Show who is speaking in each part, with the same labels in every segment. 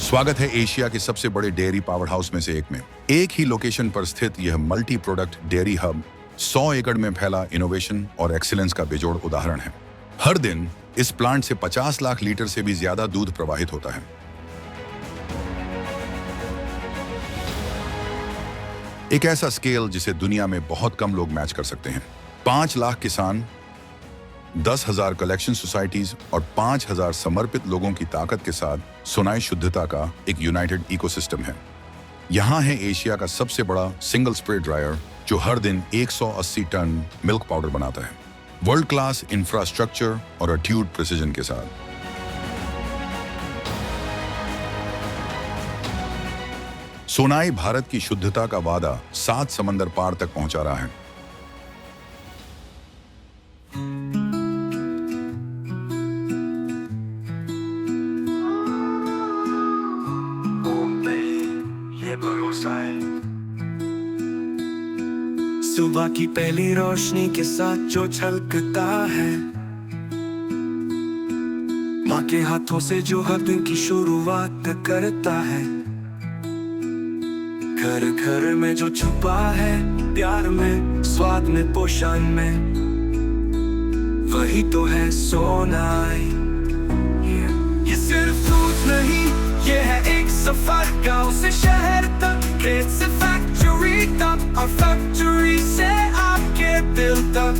Speaker 1: स्वागत है एशिया के सबसे बड़े डेयरी पावर हाउस में से एक में। एक ही लोकेशन पर स्थित यह मल्टी प्रोडक्ट डेयरी हब 100 एकड़ में फैला इनोवेशन और एक्सीलेंस का बेजोड़ उदाहरण है। हर दिन इस प्लांट से 50 लाख लीटर से भी ज्यादा दूध प्रवाहित होता है। एक ऐसा स्केल जिसे दुनिया में बहुत कम लोग मैच कर सकते हैं। 5 लाख किसान, 10,000 कलेक्शन सोसाइटीज और 5,000 समर्पित लोगों की ताकत के साथ सोनाई शुद्धता का एक यूनाइटेड इकोसिस्टम है। यहाँ है एशिया का सबसे बड़ा सिंगल स्प्रे ड्रायर जो हर दिन 180 टन मिल्क पाउडर बनाता है, वर्ल्ड क्लास इंफ्रास्ट्रक्चर और अट्यूड प्रिसीजन के साथ। सोनाई भारत की शुद्धता का वादा 7 समंदर पार तक पहुंचा रहा है।
Speaker 2: सुबह की पहली रोशनी के साथ जो छलकता है, माँ के हाथों से जो हर दिन की शुरुआत करता है, घर घर में जो छुपा है प्यार में, स्वाद में, पोषण में, वही तो है सोनाई। ये सिर्फ दूध नहीं, ये है एक सफर, गांव से शहर तक, खेत से फैक्ट्री तक और फैक्ट्री से आपके दिल तक।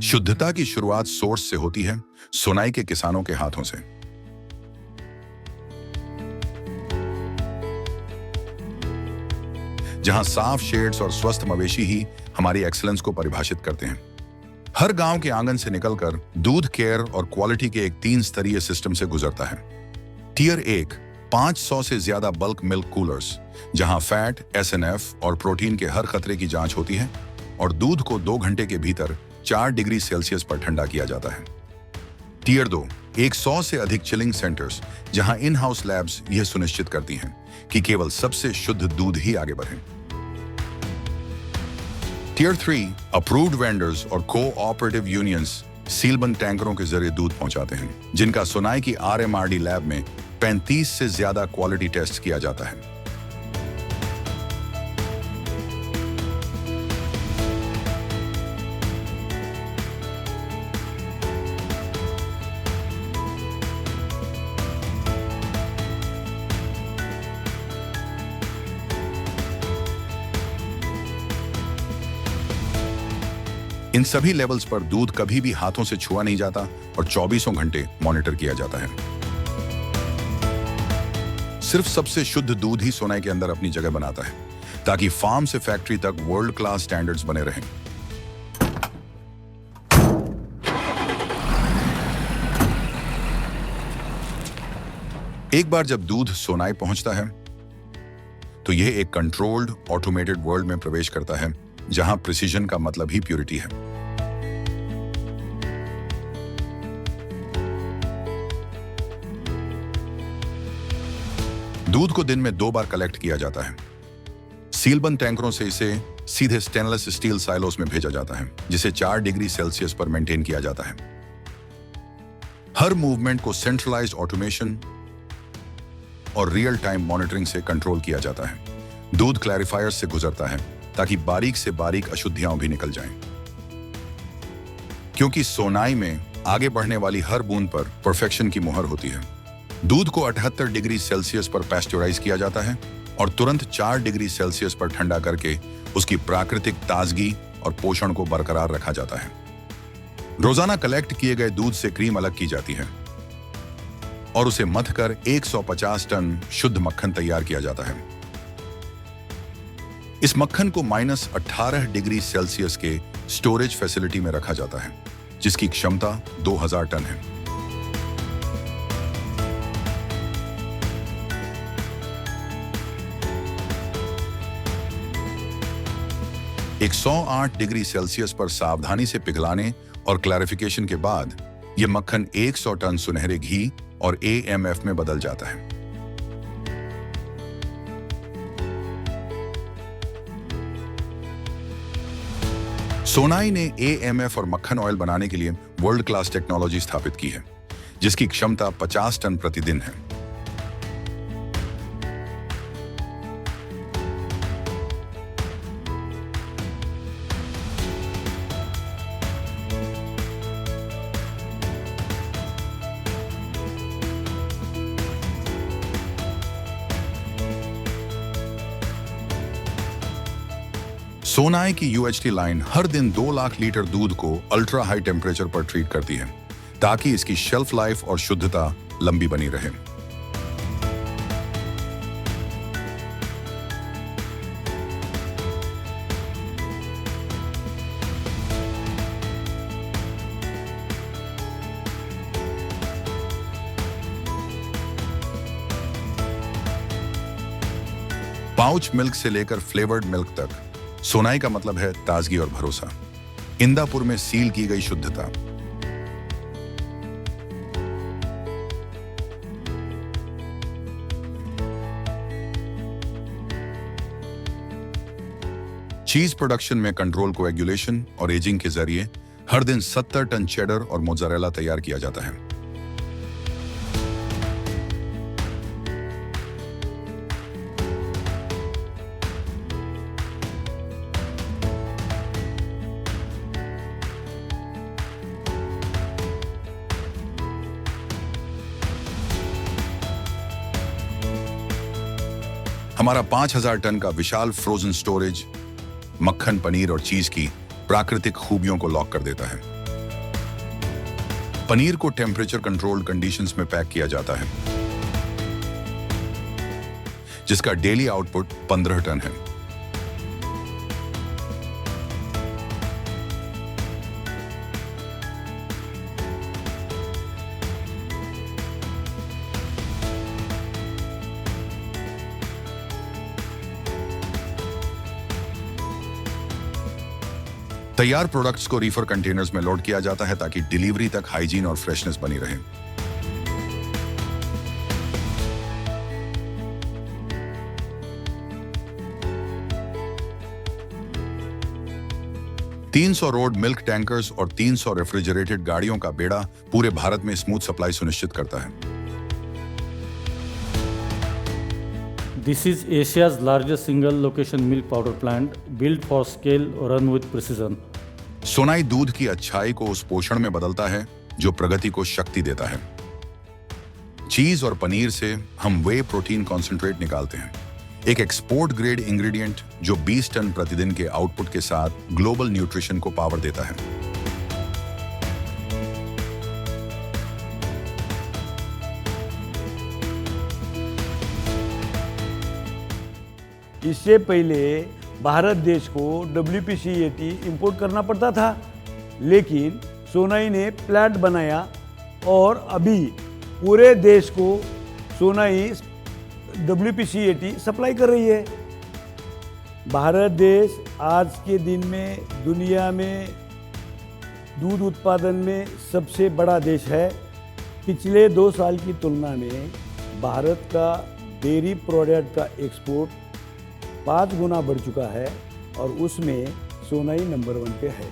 Speaker 1: शुद्धता की शुरुआत सोर्स से होती है, सोनाई के किसानों के हाथों से। जहां साफ शेड्स और स्वस्थ मवेशी ही हमारी एक्सीलेंस को परिभाषित करते हैं। हर गांव के आंगन से निकलकर दूध केयर और क्वालिटी के एक 3 स्तरीय सिस्टम से गुजरता है। टियर 1 500 से ज्यादा बल्क मिल्क कूलर्स, जहां फैट, एसएनएफ और प्रोटीन के हर खतरे की जांच होती है और दूध को 2 घंटे के भीतर 4 डिग्री सेल्सियस पर ठंडा किया जाता है। टियर 2 100 से अधिक चिलिंग सेंटर्स, जहां इन हाउस लैब्स यह सुनिश्चित करती हैं कि केवल सबसे शुद्ध दूध ही आगे बढ़े। टियर 3 अप्रूव्ड वेंडर्स और कोऑपरेटिव यूनियंस सीलबंद टैंकरों के जरिए दूध पहुंचाते हैं, जिनका सोनाई की आरएमआरडी लैब में 35 से ज्यादा क्वालिटी टेस्ट किया जाता है। इन सभी लेवल्स पर दूध कभी भी हाथों से छुआ नहीं जाता और 24 घंटे मॉनिटर किया जाता है। सिर्फ सबसे शुद्ध दूध ही सोनाई के अंदर अपनी जगह बनाता है, ताकि फार्म से फैक्ट्री तक वर्ल्ड क्लास स्टैंडर्ड्स बने रहें। एक बार जब दूध सोनाई पहुंचता है तो यह एक कंट्रोल्ड ऑटोमेटेड वर्ल्ड में प्रवेश करता है, जहां प्रिसीजन का मतलब ही प्योरिटी है। दूध को दिन में 2 बार कलेक्ट किया जाता है। सीलबंद टैंकरों से इसे सीधे स्टेनलेस स्टील साइलोस में भेजा जाता है, जिसे 4 डिग्री सेल्सियस पर मेंटेन किया जाता है। हर मूवमेंट को सेंट्रलाइज्ड ऑटोमेशन और रियल टाइम मॉनिटरिंग से कंट्रोल किया जाता है। दूध क्लैरिफायर से गुजरता है ताकि बारीक से बारीक अशुद्धियां भी निकल जाएं। क्योंकि सोनाई में आगे बढ़ने वाली हर बूंद पर परफेक्शन की मुहर होती है। दूध को 78 डिग्री सेल्सियस पर पैस्चराइज किया जाता है और तुरंत 4 डिग्री सेल्सियस पर ठंडा करके उसकी प्राकृतिक ताजगी और पोषण को बरकरार रखा जाता है। रोजाना कलेक्ट किए गए दूध से क्रीम अलग की जाती है और उसे मथकर 150 टन शुद्ध मक्खन तैयार किया जाता है। इस मक्खन को -18 डिग्री सेल्सियस के स्टोरेज फैसिलिटी में रखा जाता है, जिसकी क्षमता 2000 टन है। 108 डिग्री सेल्सियस पर सावधानी से पिघलाने और क्लैरिफिकेशन के बाद यह मक्खन 100 टन सुनहरे घी और AMF में बदल जाता है। सोनाई ने AMF और मक्खन ऑयल बनाने के लिए वर्ल्ड क्लास टेक्नोलॉजी स्थापित की है, जिसकी क्षमता 50 टन प्रतिदिन है। सोनाई की UHT लाइन हर दिन 2 लाख लीटर दूध को अल्ट्रा हाई टेम्परेचर पर ट्रीट करती है, ताकि इसकी शेल्फ लाइफ और शुद्धता लंबी बनी रहे। पाउच मिल्क से लेकर फ्लेवर्ड मिल्क तक, सोनाई का मतलब है ताजगी और भरोसा। इंदापुर में सील की गई शुद्धता। चीज प्रोडक्शन में कंट्रोल कोएगुलेशन और एजिंग के जरिए हर दिन 70 टन चेडर और मोज़रेला तैयार किया जाता है। हमारा 5000 टन का विशाल फ्रोजन स्टोरेज मक्खन, पनीर और चीज की प्राकृतिक खूबियों को लॉक कर देता है। पनीर को टेम्परेचर कंट्रोल्ड कंडीशंस में पैक किया जाता है, जिसका डेली आउटपुट 15 टन है। तैयार प्रोडक्ट्स को रीफर कंटेनर्स में लोड किया जाता है, ताकि डिलीवरी तक हाइजीन और फ्रेशनेस बनी रहे। $300 रोड मिल्क टैंकर्स और 300 रेफ्रिजरेटेड गाड़ियों का बेड़ा पूरे भारत में स्मूथ सप्लाई सुनिश्चित करता है।
Speaker 3: This is Asia's largest single location milk powder plant, built for scale, run with precision.
Speaker 1: Sonai दूध की अच्छाई को उस पोषण में बदलता है जो प्रगति को शक्ति देता है। चीज और पनीर से हम वे प्रोटीन कॉन्सेंट्रेट निकालते हैं, एक एक्सपोर्ट ग्रेड इंग्रेडिएंट जो 20 टन प्रतिदिन के आउटपुट के साथ ग्लोबल न्यूट्रिशन को पावर देता है।
Speaker 4: इससे पहले भारत देश को WPCAT इंपोर्ट करना पड़ता था, लेकिन सोनाई ने प्लांट बनाया और अभी पूरे देश को सोनाई WPCAT सप्लाई कर रही है। भारत देश आज के दिन में दुनिया में दूध उत्पादन में सबसे बड़ा देश है। पिछले 2 साल की तुलना में भारत का डेयरी प्रोडक्ट का एक्सपोर्ट 5 गुना बढ़ चुका है और उसमें सोनाई नंबर 1 पे है।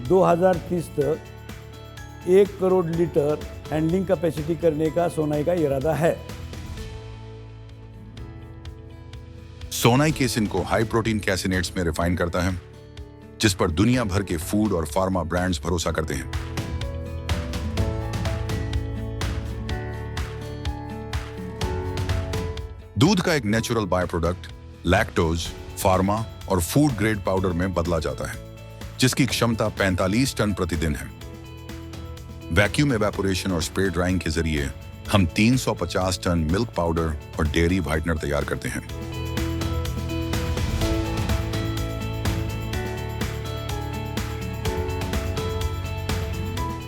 Speaker 4: 2030 तक 1 करोड़ लीटर हैंडलिंग कैपेसिटी करने का सोनाई का इरादा है।
Speaker 1: सोनाई केसिन को हाई प्रोटीन कैसिनेट्स में रिफाइन करता है, जिस पर दुनिया भर के फूड और फार्मा ब्रांड्स भरोसा करते हैं। दूध का एक natural by product lactose pharma और फूड ग्रेड पाउडर में बदला जाता है, जिसकी क्षमता 45 टन प्रतिदिन है। वैक्यूम एवेपोरेशन और स्प्रे ड्राइंग के जरिए हम 350 टन मिल्क पाउडर और डेयरी व्हाइटनर तैयार करते हैं।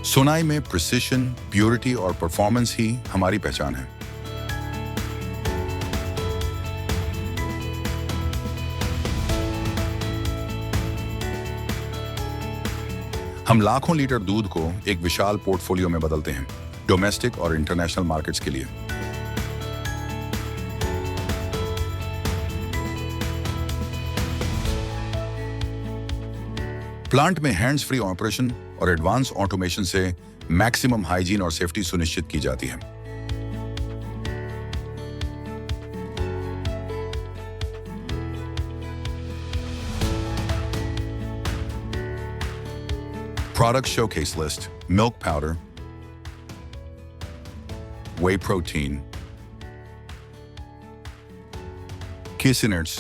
Speaker 1: सोनाई में प्रिसिशन, प्योरिटी और परफॉर्मेंस ही हमारी पहचान है। हम लाखों लीटर दूध को एक विशाल पोर्टफोलियो में बदलते हैं, डोमेस्टिक और इंटरनेशनल मार्केट्स के लिए। प्लांट में हैंड्स फ्री ऑपरेशन और एडवांस ऑटोमेशन से मैक्सिमम हाइजीन और सेफ्टी सुनिश्चित की जाती है। Product showcase list: milk powder, whey protein, caseiners,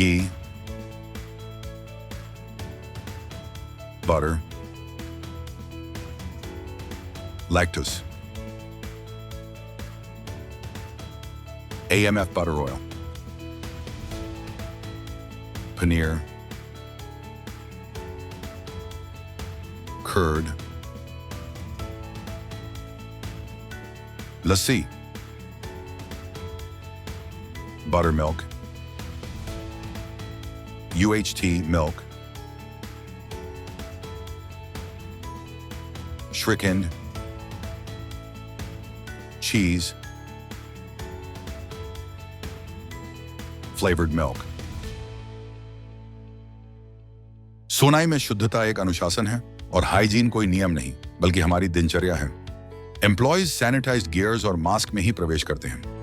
Speaker 1: ghee, butter, lactose, AMF butter oil, paneer, curd, lassi, buttermilk, UHT milk, Shrikhand, cheese, flavored milk। Sonai में शुद्धता एक अनुशासन है और हाइजीन कोई नियम नहीं बल्कि हमारी दिनचर्या है। एम्प्लॉयज सैनिटाइज्ड गियर्स और मास्क में ही प्रवेश करते हैं।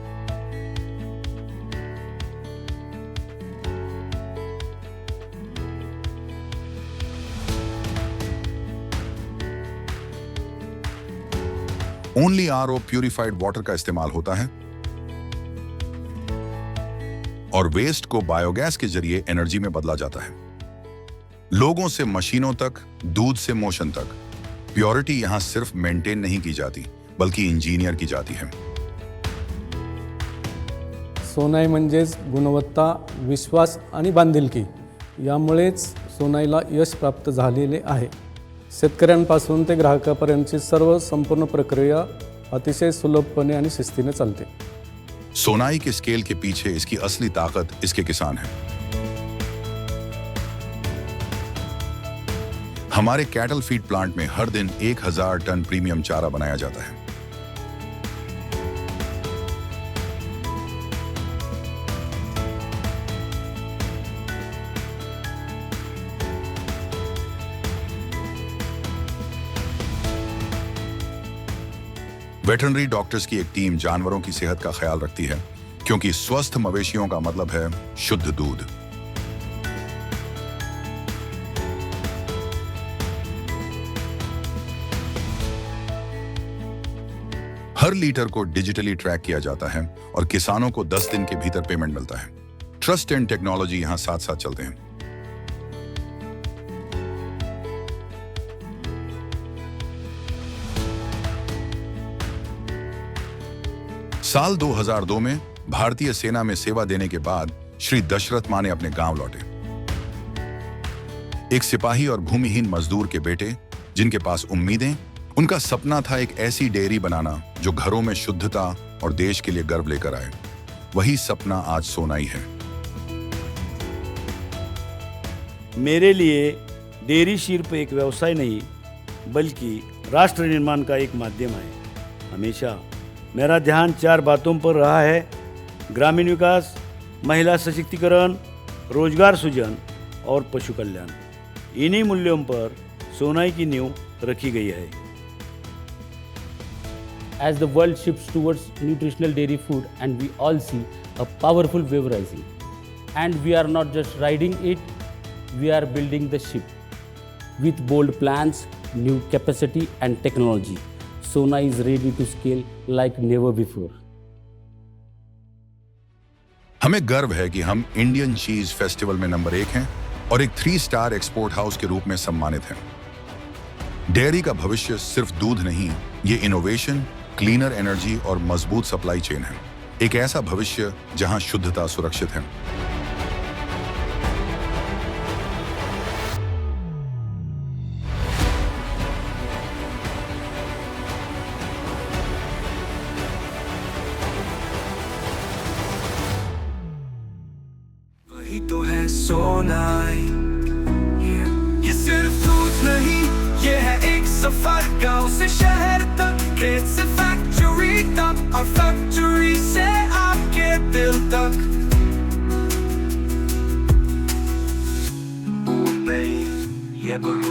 Speaker 1: ओनली RO प्यूरिफाइड वाटर का इस्तेमाल होता है और वेस्ट को बायोगैस के जरिए एनर्जी में बदला जाता है। लोगों से मशीनों तक, दूध से मोशन तक, प्योरिटी यहां सिर्फ मेंटेन नहीं की जाती बल्कि इंजीनियर की जाती है।
Speaker 5: सोनाई म्हणजेच गुणवत्ता, विश्वास आणि बांधिलकी यामुळेच सोनाईला यश प्राप्त झालेले आहे। शेतकऱ्यांपासून ते ग्राहकापर्यंतची सर्व संपूर्ण प्रक्रिया अतिशय सुलभपणे आणि शिस्तीने चालते।
Speaker 1: सोनाई के स्केल के पीछे इसकी असली ताकत इसके किसान हैं। हमारे कैटल फीड प्लांट में हर दिन 1000 टन प्रीमियम चारा बनाया जाता है। वेटरनरी डॉक्टर्स की एक टीम जानवरों की सेहत का ख्याल रखती है क्योंकि स्वस्थ मवेशियों का मतलब है शुद्ध दूध। हर लीटर को डिजिटली ट्रैक किया जाता है और किसानों को 10 दिन के भीतर पेमेंट मिलता है। ट्रस्ट एंड टेक्नोलॉजी यहां साथ साथ चलते हैं। साल 2002 में भारतीय सेना में सेवा देने के बाद श्री दशरथ माने अपने गांव लौटे। एक सिपाही और भूमिहीन मजदूर के बेटे जिनके पास उम्मीदें, उनका सपना था एक ऐसी डेयरी बनाना जो घरों में शुद्धता और देश के लिए गर्व लेकर आए। वही सपना आज सोनाई है।
Speaker 4: मेरे लिए डेयरी सिर्फ एक व्यवसाय नहीं बल्कि राष्ट्र निर्माण का एक माध्यम है। हमेशा मेरा ध्यान 4 बातों पर रहा है: ग्रामीण विकास, महिला सशक्तिकरण, रोजगार सृजन और पशु कल्याण। इन्हीं मूल्यों पर सोनाई की नींव रखी गई है।
Speaker 6: As the world shifts towards nutritional dairy food, and we all see a powerful wave rising, and we are not just riding it, we are building the ship. With bold plans, new capacity and technology, Sona is ready to scale like never before.
Speaker 1: हमें गर्व है कि हम Indian चीज festival में number 1 हैं और एक 3 स्टार एक्सपोर्ट हाउस के रूप में सम्मानित हैं। डेयरी का भविष्य सिर्फ दूध नहीं, ये इनोवेशन, क्लीनर एनर्जी और मजबूत सप्लाई चेन है। एक ऐसा भविष्य जहां शुद्धता सुरक्षित है।
Speaker 2: वही तो है सोनाई। ये सिर्फ दूध नहीं, ये है एक सफर गांव से शहर तक, खेत से फैक्ट्री तक और फैक्ट्री से आपके दिल तक। तो